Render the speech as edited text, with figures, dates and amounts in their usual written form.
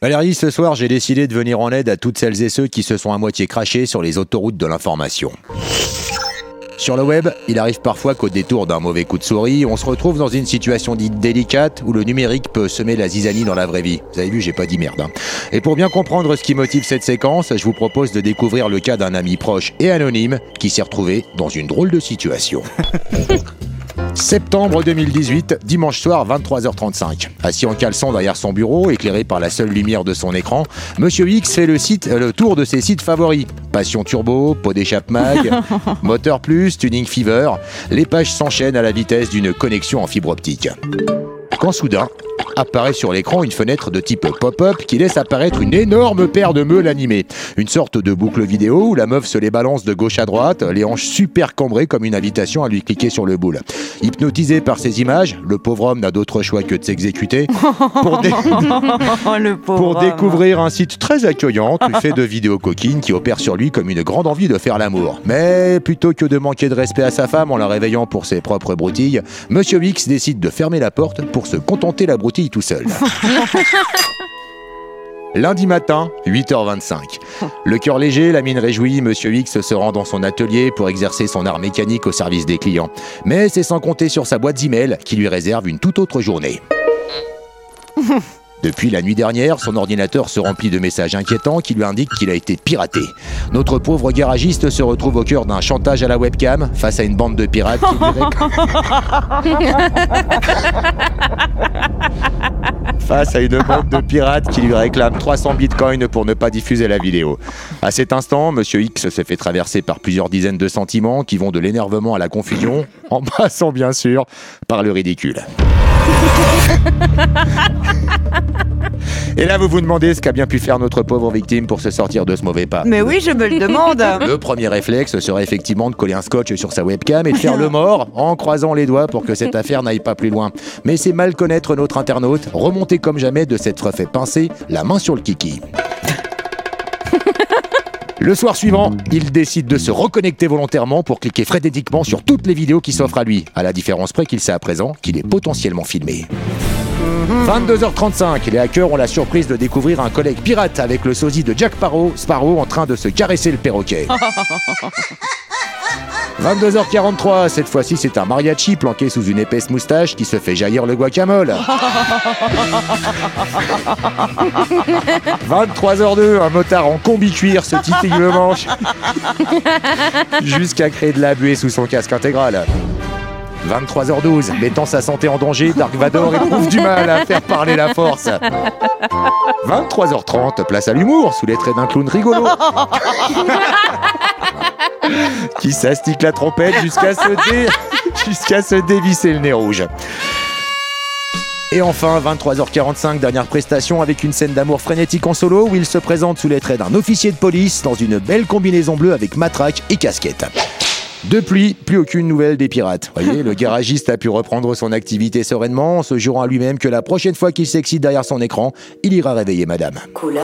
Valérie, ce soir, j'ai décidé de venir en aide à toutes celles et ceux qui se sont à moitié crachés sur les autoroutes de l'information. Sur le web, il arrive parfois qu'au détour d'un mauvais coup de souris, on se retrouve dans une situation dite délicate où le numérique peut semer la zizanie dans la vraie vie. Vous avez vu, j'ai pas dit merde. Et pour bien comprendre ce qui motive cette séquence, je vous propose de découvrir le cas d'un ami proche et anonyme qui s'est retrouvé dans une drôle de situation. Septembre 2018, dimanche soir, 23h35. Assis en caleçon derrière son bureau, éclairé par la seule lumière de son écran, Monsieur X fait le tour de ses sites favoris. Passion Turbo, Pot d'échappe Mag, Moteur Plus, Tuning Fever. Les pages s'enchaînent à la vitesse d'une connexion en fibre optique. Quand soudain, apparaît sur l'écran une fenêtre de type pop-up qui laisse apparaître une énorme paire de meules animées. Une sorte de boucle vidéo où la meuf se les balance de gauche à droite, les hanches super cambrées comme une invitation à lui cliquer sur le boule. Hypnotisé par ces images, le pauvre homme n'a d'autre choix que de s'exécuter pour découvrir un site très accueillant, fait de vidéos coquines qui opèrent sur lui comme une grande envie de faire l'amour. Mais plutôt que de manquer de respect à sa femme en la réveillant pour ses propres broutilles, Monsieur X décide de fermer la porte pour se contenter la broutille tout seul. Lundi matin, 8h25. Le cœur léger, la mine réjouie, Monsieur X se rend dans son atelier pour exercer son art mécanique au service des clients. Mais c'est sans compter sur sa boîte d'email qui lui réserve une toute autre journée. Depuis la nuit dernière, son ordinateur se remplit de messages inquiétants qui lui indiquent qu'il a été piraté. Notre pauvre garagiste se retrouve au cœur d'un chantage à la webcam face à une bande de pirates qui lui réclame 300 bitcoins pour ne pas diffuser la vidéo. À cet instant, Monsieur X se fait traverser par plusieurs dizaines de sentiments qui vont de l'énervement à la confusion, en passant bien sûr par le ridicule. Et là, vous vous demandez ce qu'a bien pu faire notre pauvre victime pour se sortir de ce mauvais pas. Mais oui, je me le demande. Le premier réflexe serait effectivement de coller un scotch sur sa webcam et de faire le mort en croisant les doigts pour que cette affaire n'aille pas plus loin. Mais c'est mal connaître notre internaute, remonté comme jamais de s'être fait pincer la main sur le kiki. Le soir suivant, il décide de se reconnecter volontairement pour cliquer frénétiquement sur toutes les vidéos qui s'offrent à lui, à la différence près qu'il sait à présent qu'il est potentiellement filmé. 22h35, les hackers ont la surprise de découvrir un collègue pirate avec le sosie de Jack Sparrow en train de se caresser le perroquet. 22h43, cette fois-ci c'est un mariachi planqué sous une épaisse moustache qui se fait jaillir le guacamole. 23h02, un motard en combi-cuir se titille le manche jusqu'à créer de la buée sous son casque intégral. 23h12, mettant sa santé en danger, Dark Vador éprouve du mal à faire parler la force. 23h30, place à l'humour, sous les traits d'un clown rigolo qui s'astique la trompette jusqu'à se dévisser le nez rouge. Et enfin, 23h45, dernière prestation avec une scène d'amour frénétique en solo où il se présente sous les traits d'un officier de police dans une belle combinaison bleue avec matraque et casquette. Depuis, plus aucune nouvelle des pirates. Voyez, le garagiste a pu reprendre son activité sereinement en se jurant à lui-même que la prochaine fois qu'il s'excite derrière son écran, il ira réveiller madame. Cool.